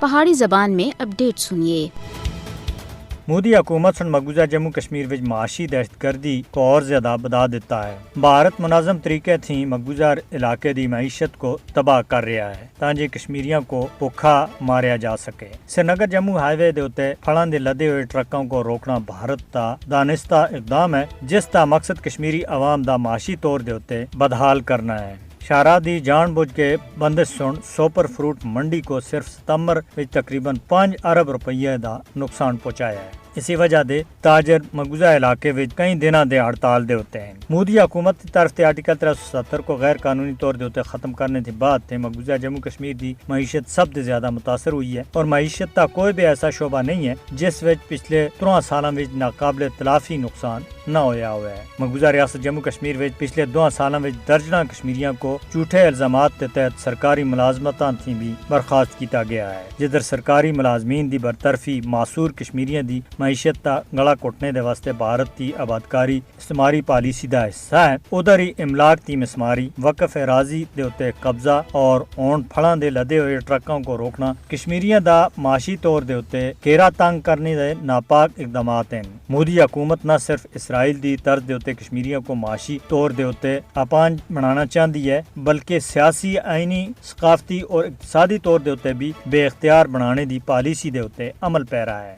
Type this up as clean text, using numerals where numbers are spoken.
پہاڑی زبان میں اپڈیٹ سنیے۔ مودی حکومت سن مقبوضہ جموں کشمیر وچ معاشی دہشت گردی کو اور زیادہ بڑھا دیتا ہے۔ بھارت منظم طریقے تھی مقبوضہ علاقے دی معیشت کو تباہ کر رہا ہے تاکہ کشمیریوں کو بھوکا ماریا جا سکے۔ سری نگر جموں ہائی وے دے اوتے پھلاں دے لدے ہوئے ٹرکاں کو روکنا بھارت دا دانستہ اقدام ہے جس دا مقصد کشمیری عوام دا معاشی طور دے اوتے بدحال کرنا ہے۔ شاہراہ دی جان بوجھ کے بندش سن سوپر فروٹ منڈی کو صرف ستمبر میں تقریباً 5 ارب روپیے دا نقصان پہنچایا ہے۔ اسی وجہ دے تاجر مقبوضہ علاقے وچ کئی دنوں دے ہڑتال دے ہوتے ہیں۔ مودی حکومت کی طرف سے آرٹیکل 370 کو غیر قانونی طور دے ختم کرنے کے بعد تے مقبوضہ جموں کشمیر دی معیشت سب سے زیادہ متاثر ہوئی ہے اور معیشت کا کوئی بھی ایسا شعبہ نہیں ہے جس وچ پچھلے 3 سالاں وچ ناقابل تلافی نقصان نہ ہویا ہوا ہے۔ مقبوضہ ریاست جموں کشمیر وچ پچھلے 2 سالاں وچ درجناں کشمیریوں کو جھوٹے الزامات کے تحت سرکاری ملازمتاں تھی بھی برخاست کیتا گیا ہے، جدھر سرکاری ملازمین دی برطرفی معصور کشمیریوں دی معیشت تا گلا کٹنے دے واسطے بھارت کی آبادکاری استعماری پالیسی دا حصہ ہے، ادھر ہی املاک کی مسماری وقف اراضی دے اوتے قبضہ اور اون پھڑاں دے لدے ہوئے ٹرکاں کو روکنا کشمیریوں دا معاشی طور دے اوتے گھیرا تنگ کرنے دے ناپاک اقدامات ہیں۔ مودی حکومت نہ صرف اسرائیل دی طرز دے اوتے کشمیریوں کو معاشی طور دے اوتے اپان بنانا چاہتی ہے بلکہ سیاسی، آئینی، ثقافتی اور اقتصادی طور دے اوتے بھی بے اختیار بنانے دی پالیسی دے اوتے عمل پیرا ہے۔